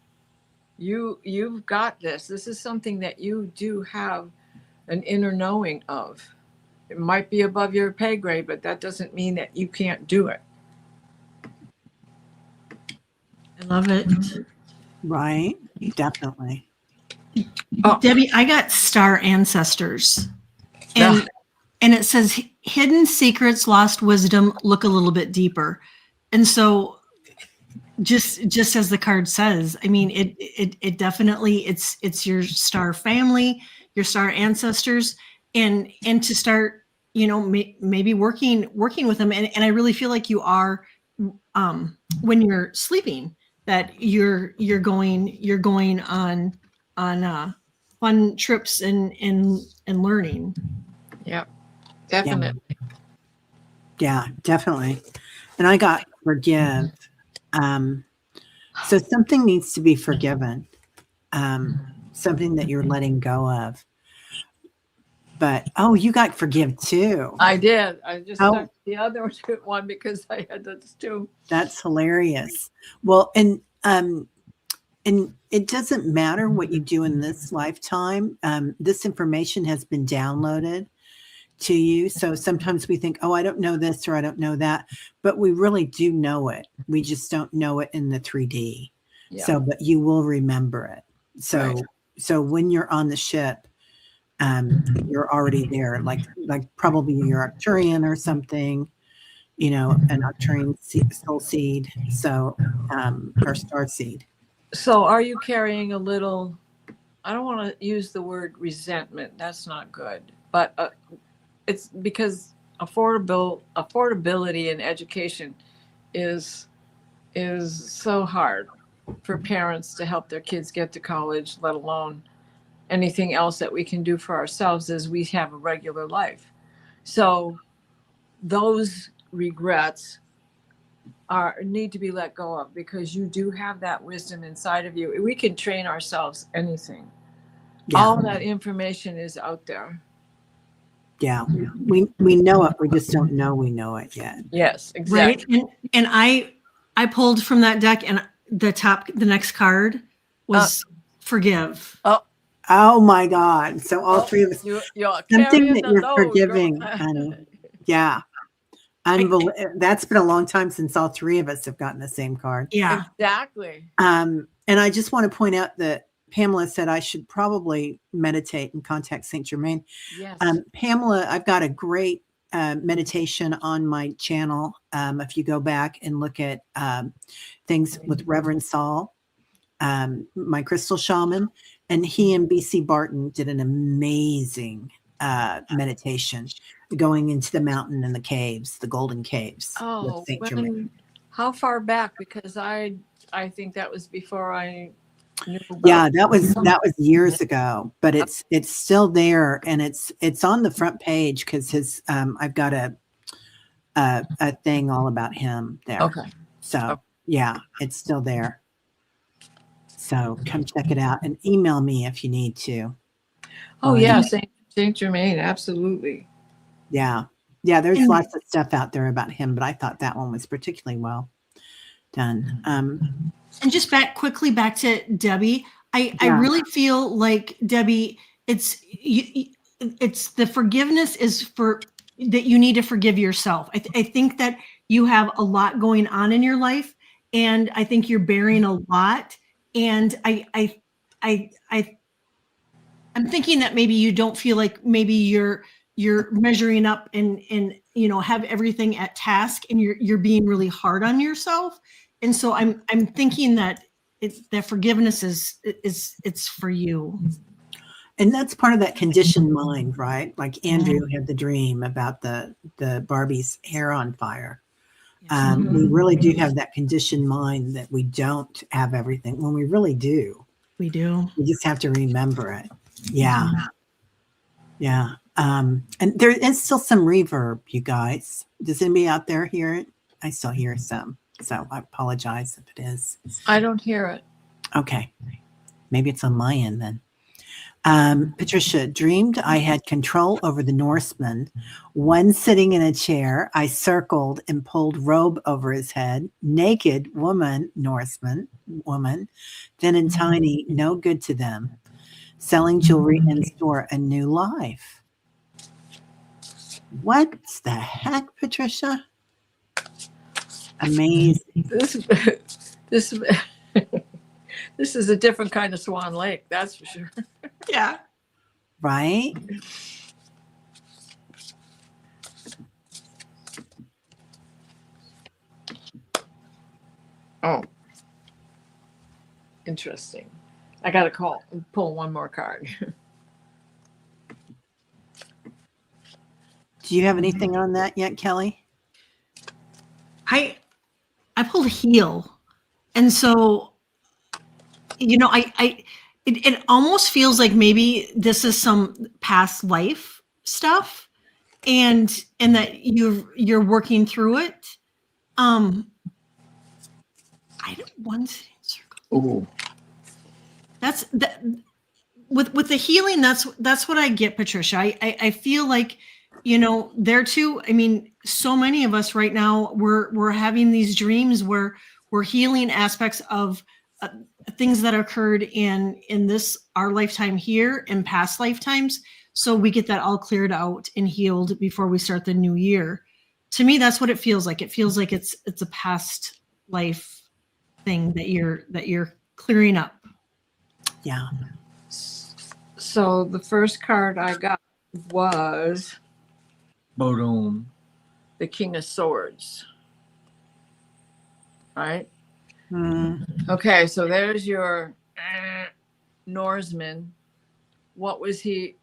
You've got this. This is something that you do have an inner knowing of. It might be above your pay grade, but that doesn't mean that you can't do it.
I love it.
Right. Definitely.
Debbie, I got star ancestors. And it says hidden secrets, lost wisdom, look a little bit deeper. And so just as the card says, I mean, it definitely, it's your star family, your star ancestors, and to start, maybe working with them. And I really feel like you are, when you're sleeping, that you're going on fun trips and learning.
Yep. Definitely.
Yeah, definitely. And I got forgive. So something needs to be forgiven. Something that you're letting go of. But you got forgive too.
I did. I just
Oh.
stuck the other one because I had those two.
That's hilarious. Well, and it doesn't matter what you do in this lifetime. This information has been downloaded to you. So sometimes we think, I don't know this or I don't know that, but we really do know it. We just don't know it in the 3D.
Yeah.
So, but you will remember it. So,
Right.
So when you're on the ship, you're already there, like probably you're Arcturian or something, an Arcturian soul seed. So, or star seed.
So are you carrying a little, I don't want to use the word resentment. That's not good. But it's because affordability in education is so hard for parents to help their kids get to college, let alone anything else that we can do for ourselves as we have a regular life. So those regrets need to be let go of, because you do have that wisdom inside of you. We can train ourselves anything.
Yeah.
All that information is out there.
Yeah, we know it. We just don't know we know it yet.
Yes, exactly.
Right. And I pulled from that deck, and the next card was forgive.
Oh my God. So all three of us,
You're
something that you're
load,
forgiving,
girl.
honey. Yeah. That's been a long time since all three of us have gotten the same card.
Yeah.
Exactly.
And I just want to point out that Pamela said I should probably meditate and contact Saint Germain.
Yes.
Pamela, I've got a great meditation on my channel. If you go back and look at things with Reverend Saul, my crystal shaman, and he and BC Barton did an amazing meditation going into the mountain and the caves, the golden caves with Saint Germain.
How far back? Because I think that was before I knew about.
Yeah, that was years ago, but it's still there, and it's on the front page because his I've got a thing all about him there.
Okay.
So yeah, it's still there. So come check it out and email me if you need to.
Oh yeah, Saint Germain, absolutely.
Yeah. There's lots of stuff out there about him, but I thought that one was particularly well done.
And just quickly back to Debbie. I really feel like, Debbie, it's the forgiveness is for that you need to forgive yourself. I think that you have a lot going on in your life, and I think you're bearing a lot. And I'm thinking that maybe you don't feel like maybe you're measuring up and have everything at task, and you're being really hard on yourself. And so I'm thinking that that forgiveness it's for you.
And that's part of that conditioned mind, right? Like Andrew had the dream about the Barbie's hair on fire. We really do have that conditioned mind that we don't have everything when we really do.
We do.
We just have to remember it. Yeah. Yeah. And there is still some reverb, you guys. Does anybody out there hear it? I still hear some. So I apologize if it is.
I don't hear it.
Okay. Maybe it's on my end then. Patricia, dreamed I had control over the Norseman. One sitting in a chair, I circled and pulled robe over his head. Naked Norseman woman, thin and tiny, no good to them. Selling jewelry in store, a new life. What the heck, Patricia? Amazing.
This is a different kind of Swan Lake, that's for sure.
Yeah.
Right?
Oh. Interesting. I got to pull one more card.
Do you have anything on that yet, Kelly?
I pulled heal. And so, it almost feels like maybe this is some past life stuff, and that you're working through it. I don't want
Ooh.
that's that with the healing. That's what I get, Patricia. I feel like, there too. I mean, so many of us right now, we're having these dreams where we're healing aspects of things that occurred in this our lifetime here and past lifetimes, so we get that all cleared out and healed before we start the new year. To me, that's what it feels like. It feels like it's a past life thing that you're clearing up.
Yeah.
So the first card I got was
Boom.
the King of Swords. Right? Okay, so there's your Norseman. What was he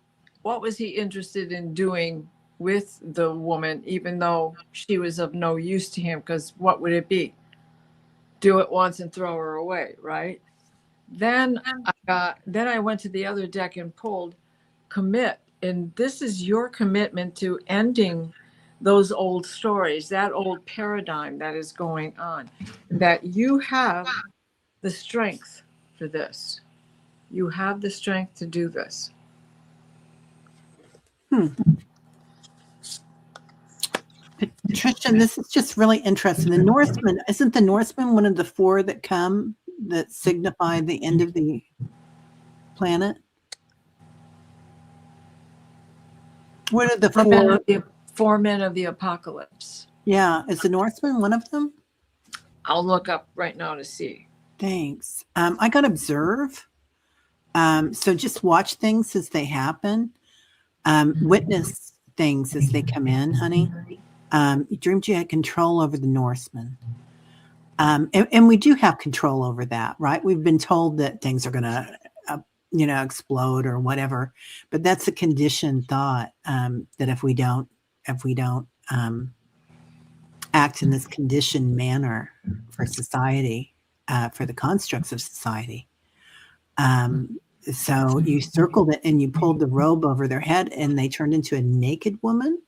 interested in doing with the woman, even though she was of no use to him? Because what would it be? Do it once and throw her away, right? Then I went to the other deck and pulled commit. And this is your commitment to ending those old stories, that old paradigm that is going on, that you have the strength for this. You have the strength to do this.
Patricia, this is just really interesting. The Norseman, isn't the Norseman one of the four that come that signify the end of the planet? What are the
Four men of the apocalypse.
Yeah, is the Norseman one of them?
I'll look up right now to see.
Thanks. I got observe. So just watch things as they happen. Witness things as they come in, honey. You dreamed you had control over the Norseman. And we do have control over that, right? We've been told that things are going to, explode or whatever. But that's a conditioned thought, that if we don't act in this conditioned manner for society, for the constructs of society. So you circled it and you pulled the robe over their head and they turned into a naked woman,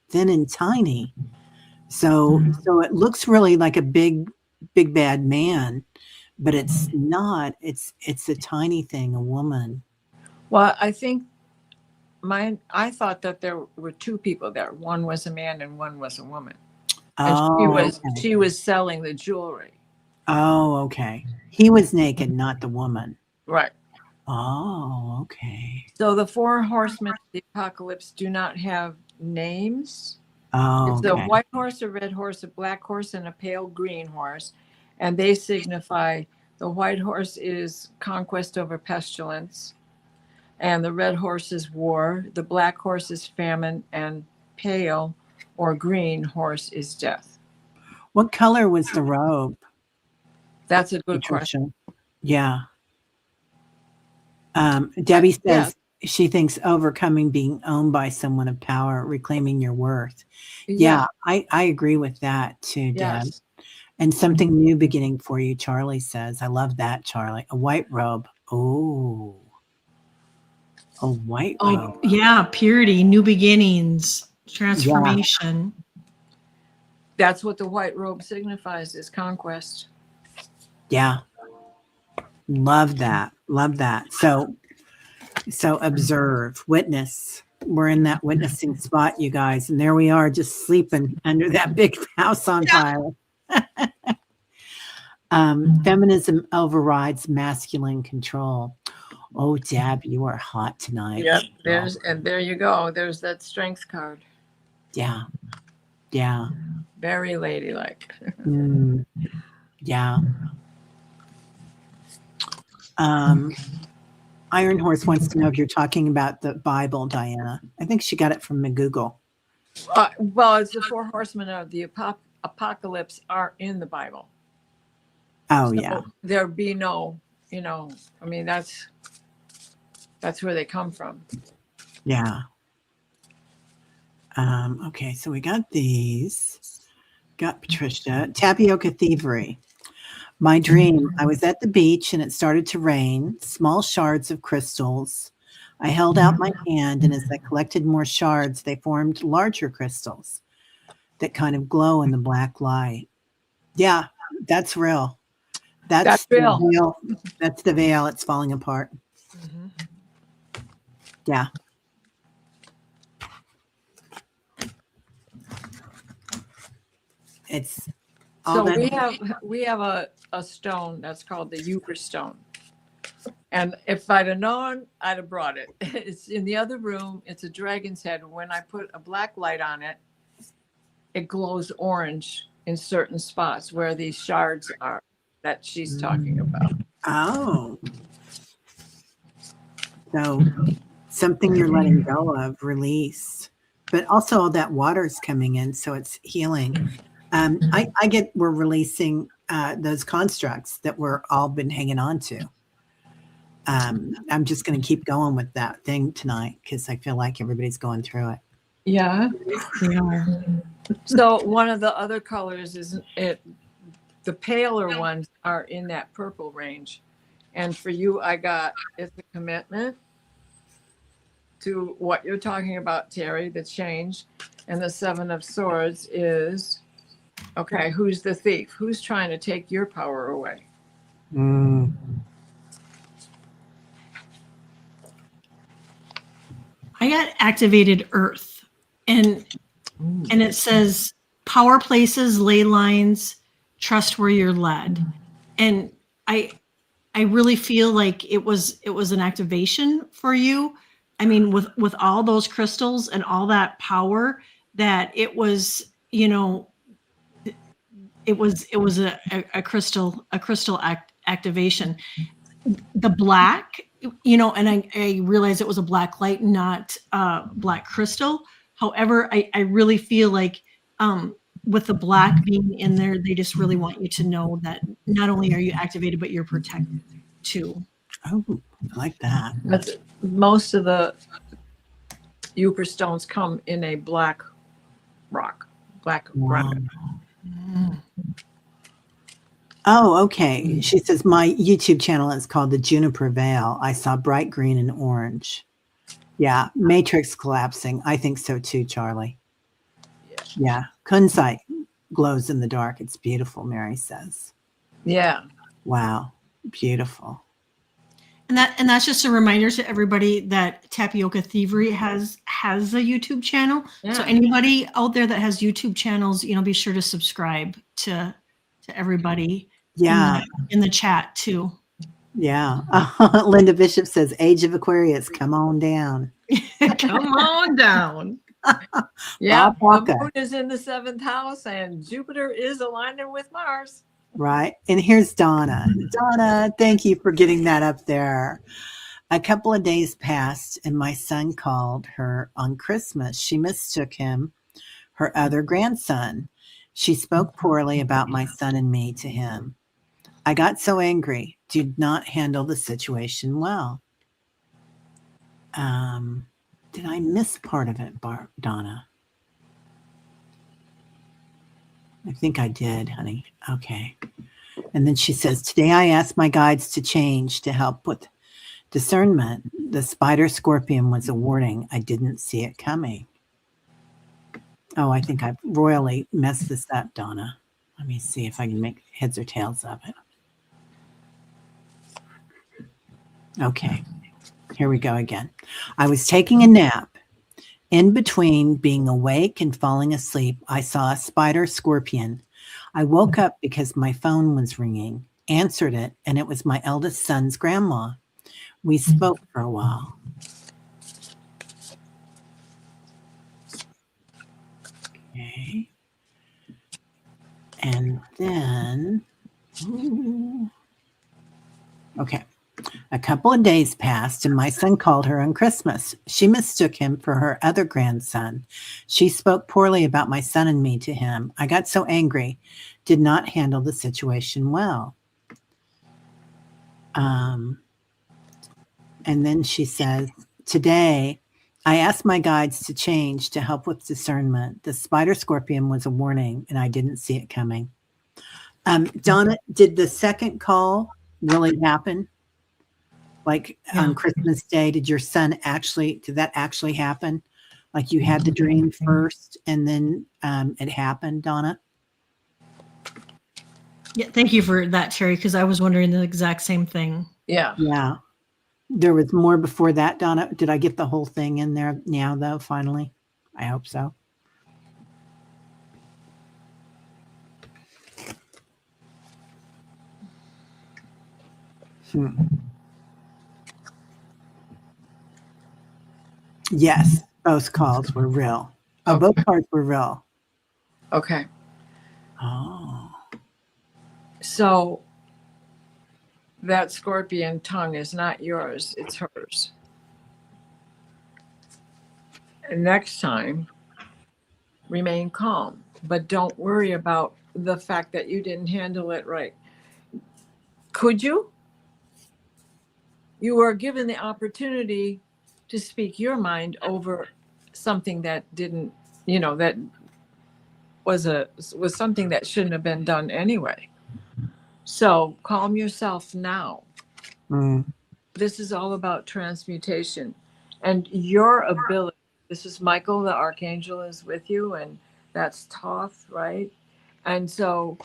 thin and tiny. So it looks really like a big bad man, but it's not. It's a tiny thing, a woman.
Well, I think I thought that there were two people there. One was a man and one was a woman. And she was selling the jewelry.
Oh, okay. He was naked, not the woman.
Right.
Oh, okay.
So the four horsemen of the apocalypse do not have names.
Oh,
it's a white horse, a red horse, a black horse, and a pale green horse. And they signify, the white horse is conquest over pestilence, and the red horse is war, the black horse is famine, and pale or green horse is death.
What color was the robe?
That's a good question.
Yeah. Debbie says she thinks overcoming being owned by someone of power, reclaiming your worth. Yeah, I agree with that too, Deb.
Yes.
And something new beginning for you, Charlie says. I love that, Charlie. A white robe. Oh, a white robe.
Yeah, purity, new beginnings, transformation.
Yeah. That's what the white robe signifies, is conquest.
Yeah. Love that. Love that. So observe, witness. We're in that witnessing spot, you guys. And there we are, just sleeping under that big house on fire. Feminism overrides masculine control. Oh, Deb, you are hot tonight.
Yep. There you go. There's that strength card.
Yeah. Yeah.
Very ladylike.
Yeah. Iron Horse wants to know if you're talking about the Bible, Diana. I think she got it from McGoogle.
Well, it's the four horsemen of the apocalypse are in the Bible.
Oh,
so
yeah.
There be no, I mean, that's where they come from.
Yeah. Okay, so we got these. Got Patricia. Tapioca Thievery. My dream, I was at the beach and it started to rain, small shards of crystals. I held out my hand, and as I collected more shards, they formed larger crystals that kind of glow in the black light. Yeah, that's real.
That's
The
real.
veil. That's the veil. It's falling apart.
Mhm.
Yeah. It's all
So
that.
we have a stone that's called the Euchre stone. And if I'd have known, I'd have brought it. It's in the other room. It's a dragon's head. When I put a black light on it, it glows orange in certain spots where these shards are that she's talking about.
Oh. So something you're letting go of, release. But also all that water's coming in, so it's healing. I get we're releasing those constructs that we're all been hanging on to. I'm just going to keep going with that thing tonight because I feel like everybody's going through it.
Yeah.
We are.
So one of the other colors is it. The paler ones are in that purple range, and for you, I got it's a commitment to what you're talking about, Teri, the change. And the Seven of Swords is, okay, who's the thief? Who's trying to take your power away?
Mm.
I got activated earth, and it says power places, ley lines, trust where you're led. And I really feel like it was an activation for you. I mean, with all those crystals and all that power, that it was, you know, it was a crystal activation. The black, you know, and I realized it was a black light, not black crystal. However, I really feel like with the black being in there, they just really want you to know that not only are you activated, but you're protected too.
Oh, I like that.
That's most of the Euchre stones come in a black rock, black
Wow.
rock.
Oh, okay. She says, my YouTube channel is called the Juniper Veil. I saw bright green and orange. Yeah. Matrix collapsing. I think so too, Charlie. Yeah. Kunzite glows in the dark. It's beautiful, Mary says.
Yeah.
Wow. Beautiful.
And that's just a reminder to everybody that Tapioca Thievery has a YouTube channel.
Yeah.
So anybody out there that has YouTube channels, you know, be sure to subscribe to everybody.
Yeah.
In the chat too.
Yeah. Linda Bishop says, Age of Aquarius, come on down.
Come on down.
Yeah.
Bob Walker.
The moon is in the 7th house and Jupiter is aligning with Mars.
Right. And here's Donna. Donna, thank you for getting that up there. A couple of days passed and my son called her on Christmas. She mistook him, her other grandson. She spoke poorly about my son and me to him. I got so angry, did not handle the situation well. Did I miss part of it, Donna? I think I did, honey. Okay. And then she says, today I asked my guides to change to help with discernment. The spider scorpion was a warning. I didn't see it coming. Oh, I think I've royally messed this up, Donna. Let me see if I can make heads or tails of it. Okay, here we go again. I was taking a nap. In between being awake and falling asleep, I saw a spider scorpion. I woke up because my phone was ringing, answered it, and it was my eldest son's grandma. We spoke for a while. Okay. And then, okay. A couple of days passed and my son called her on Christmas. She mistook him for her other grandson. She spoke poorly about my son and me to him. I got so angry, did not handle the situation well. And then she says, today I asked my guides to change to help with discernment. The spider scorpion was a warning and I didn't see it coming. Donna, did the second call really happen? Like on Christmas Day, did that actually happen? Like you had the dream first and then it happened, Donna?
Yeah, thank you for that, Teri, because I was wondering the exact same thing.
Yeah.
Yeah. There was more before that, Donna. Did I get the whole thing in there now, though, finally? I hope so. Yes, both calls were real. Oh,
Okay.
both cards were real.
Okay.
Oh.
So that scorpion tongue is not yours, it's hers. And next time, remain calm, but don't worry about the fact that you didn't handle it right. Could you? You were given the opportunity to speak your mind over something that didn't, that was something that shouldn't have been done anyway. So calm yourself now. This is all about transmutation and your ability. This is Michael, the archangel, is with you, and that's Thoth, right? And so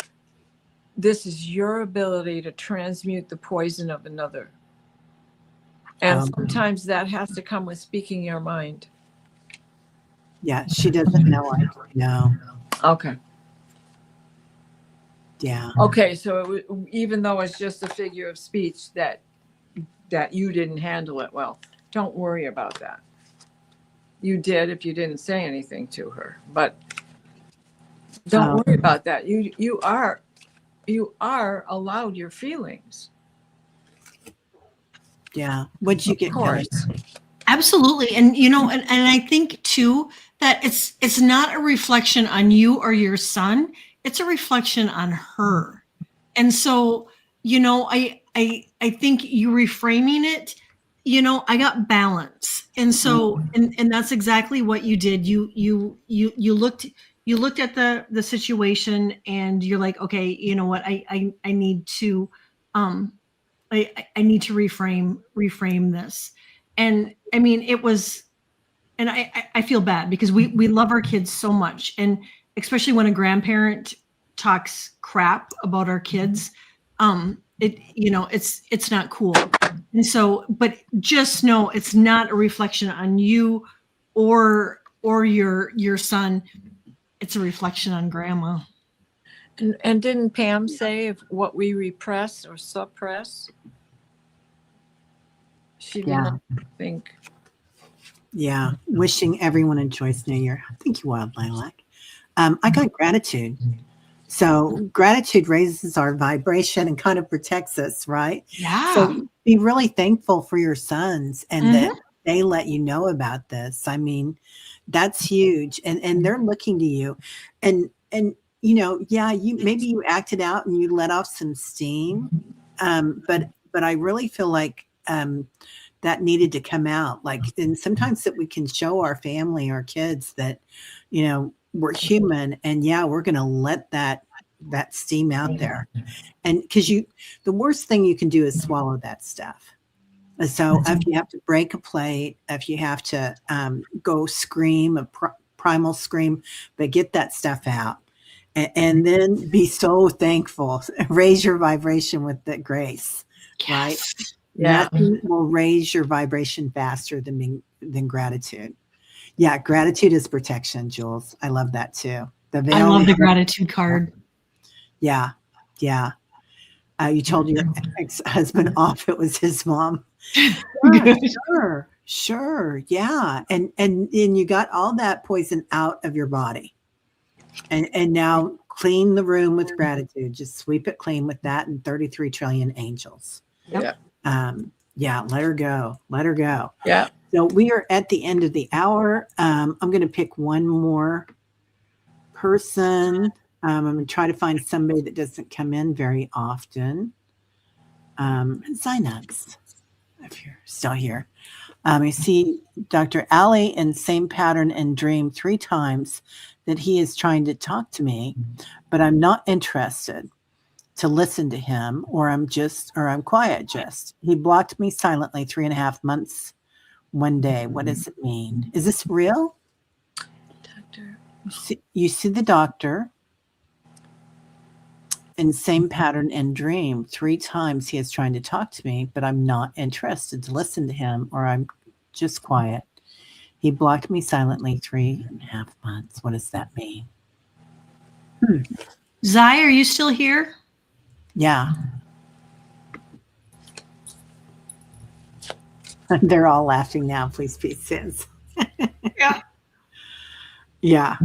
this is your ability to transmute the poison of another. And sometimes that has to come with speaking your mind.
Yeah, she doesn't know. No.
Okay.
Yeah.
Okay, so even though it's just a figure of speech that you didn't handle it well, don't worry about that. You did if you didn't say anything to her, but don't worry about that. You are allowed your feelings.
Yeah. What'd you get?
Of course.
Absolutely. And and I think too that it's not a reflection on you or your son, it's a reflection on her. And so, I think you reframing it, I got balance. And so and that's exactly what you did. You looked at the situation and you're like, okay, you know what, I need to I need to reframe this. And I mean, it was, and I feel bad because we love our kids so much. And especially when a grandparent talks crap about our kids, it's not cool. And so, but just know it's not a reflection on you or your son. It's a reflection on grandma.
And didn't Pam say if what we repress or suppress? She did not think.
Yeah. Wishing everyone a joyous New Year. Thank you, Wild Lilac. I got gratitude. So gratitude raises our vibration and kind of protects us, right?
Yeah.
So be really thankful for your sons and that they let you know about this. I mean, that's huge. And they're looking to you. And maybe you acted out and you let off some steam. But I really feel like that needed to come out. Like, and sometimes that we can show our family, our kids that, we're human and we're going to let that steam out there. And because the worst thing you can do is swallow that stuff. So if you have to break a plate, if you have to go scream, a primal scream, but get that stuff out. And then be so thankful. Raise your vibration with the grace, right?
Yeah.
Nothing will raise your vibration faster than gratitude. Yeah, gratitude is protection, Jules. I love that too.
I love the gratitude card.
Yeah. You told your ex-husband off it was his mom. Sure. Yeah. And you got all that poison out of your body. And now clean the room with gratitude. Just sweep it clean with that and 33 trillion angels.
Yep.
Let her go.
Yeah.
So we are at the end of the hour. I'm going to pick one more person. I'm going to try to find somebody that doesn't come in very often. Zynugs, if you're still here. I see Dr. Aley in same pattern and dream 3 times that he is trying to talk to me, but I'm not interested. to listen to him, or I'm quiet just. He blocked me silently 3.5 months one day. What does it mean? Is this real?
Doctor.
You see the doctor in same pattern and dream. 3 times he is trying to talk to me, but I'm not interested to listen to him, or I'm just quiet. He blocked me silently 3.5 months. What does that mean?
Zai, are you still here?
Yeah. They're all laughing now. Please be sense.
Yeah.
Yeah.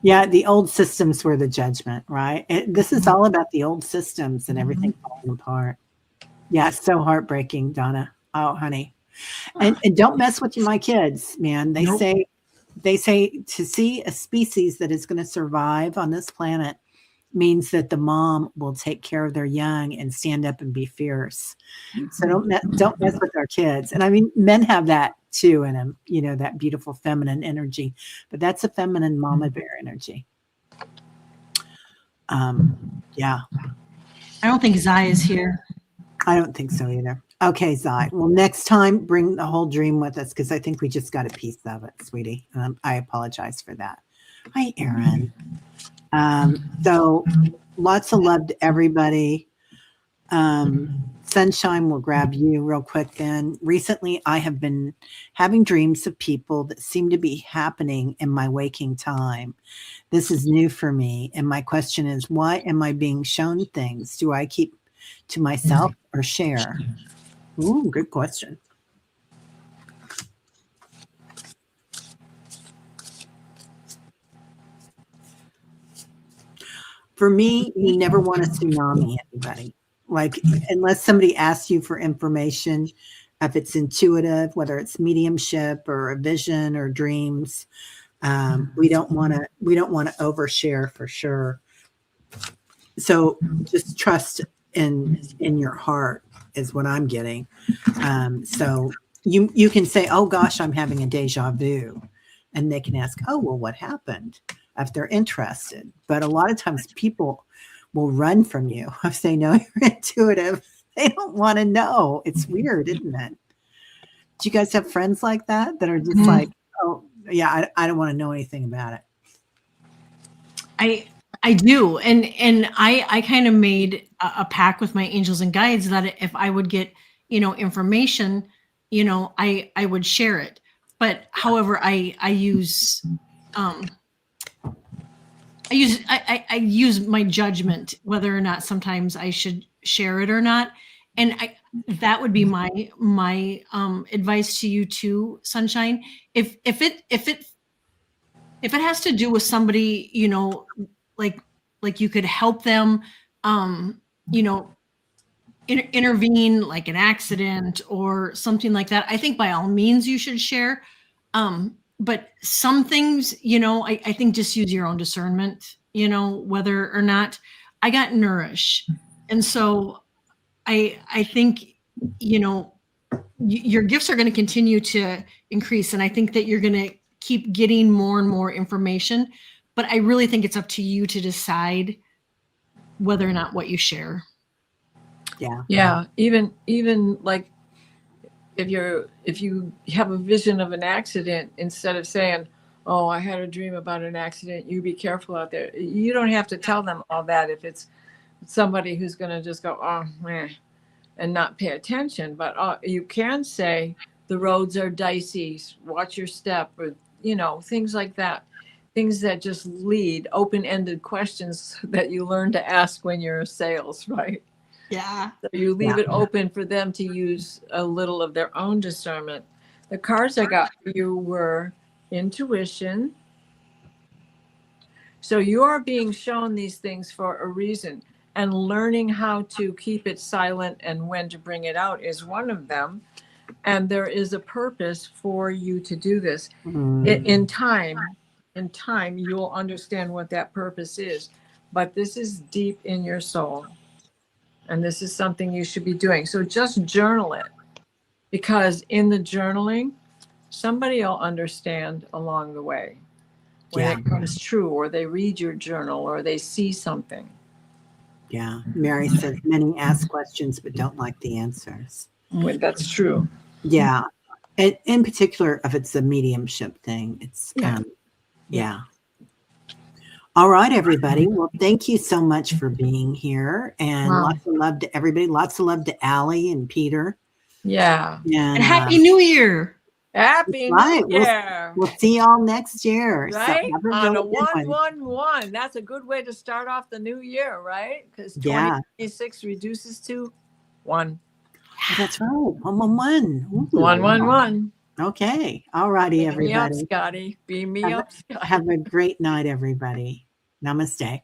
Yeah, the old systems were the judgment, right? This is all about the old systems and everything falling apart. Yeah, it's so heartbreaking, Donna. Oh, honey. And don't mess with my kids, man. They
Nope.
say to see a species that is going to survive on this planet means that the mom will take care of their young and stand up and be fierce. So don't mess with our kids. And I mean, men have that too in them, you know, that beautiful feminine energy, but that's a feminine mama bear energy. Yeah.
I don't think Zai is here.
I don't think so either. Okay, Zai. Well, next time, bring the whole dream with us, because I think we just got a piece of it, sweetie. I apologize for that. Hi, Aaron. So lots of love to everybody. Sunshine will grab you real quick then. Recently, I have been having dreams of people that seem to be happening in my waking time. This is new for me. And my question is, why am I being shown things? Do I keep to myself or share? Ooh, good question. For me, you never want to tsunami anybody. Like, unless somebody asks you for information, if it's intuitive, whether it's mediumship or a vision or dreams, we don't want to overshare for sure. So just trust in your heart is what I'm getting. So you can say, oh gosh, I'm having a deja vu, and they can ask, oh well, what happened, if they're interested. But a lot of times people will run from you if they know you're intuitive. They don't want to know. It's weird, isn't it? Do you guys have friends like that are just like, oh yeah, I don't want to know anything about it?
I do. And I kind of made a pact with my angels and guides that if I would get, information, I would share it. But however, I use my judgment, whether or not sometimes I should share it or not. And that would be my advice to you too, Sunshine. If it has to do with somebody, like you could help them, intervene, like an accident or something like that, I think by all means you should share. But some things, I think just use your own discernment, whether or not. I got nourished. And so I think, your gifts are going to continue to increase. And I think that you're going to keep getting more and more information, but I really think it's up to you to decide whether or not what you share.
Yeah.
Yeah. Even like if you have a vision of an accident, instead of saying, oh, I had a dream about an accident, you be careful out there. You don't have to tell them all that if it's somebody who's going to just go, oh, meh, and not pay attention. But you can say the roads are dicey, watch your step, or, things like that. Things that just lead open-ended questions that you learn to ask when you're in sales, right?
Yeah.
So you leave it open for them to use a little of their own discernment. The cards I got for you were intuition. So you are being shown these things for a reason, and learning how to keep it silent and when to bring it out is one of them. And there is a purpose for you to do this. In time, you'll understand what that purpose is. But this is deep in your soul. And this is something you should be doing. So just journal it. Because in the journaling, somebody will understand along the way when it comes true, or they read your journal, or they see something.
Yeah. Mary says many ask questions but don't like the answers.
Well, that's true.
Yeah. And in particular, if it's a mediumship thing, it's,
Yeah.
yeah. All right, everybody. Well, thank you so much for being here. And
Wow.
lots of love to everybody. Lots of love to Aley and Peter.
Yeah.
And Happy New Year.
Happy
right.
New Year.
We'll see y'all next year.
Right?
So have
On a
really good one.
1-1-1. That's a good way to start off the new year, right? Because
Yeah.
2026 reduces to 1.
That's right. 111. Ooh.
1-1-1.
Okay. All righty,
Beam me up,
everybody.
Scotty. Beam me up, Scotty.
Have a great night, everybody. Namaste.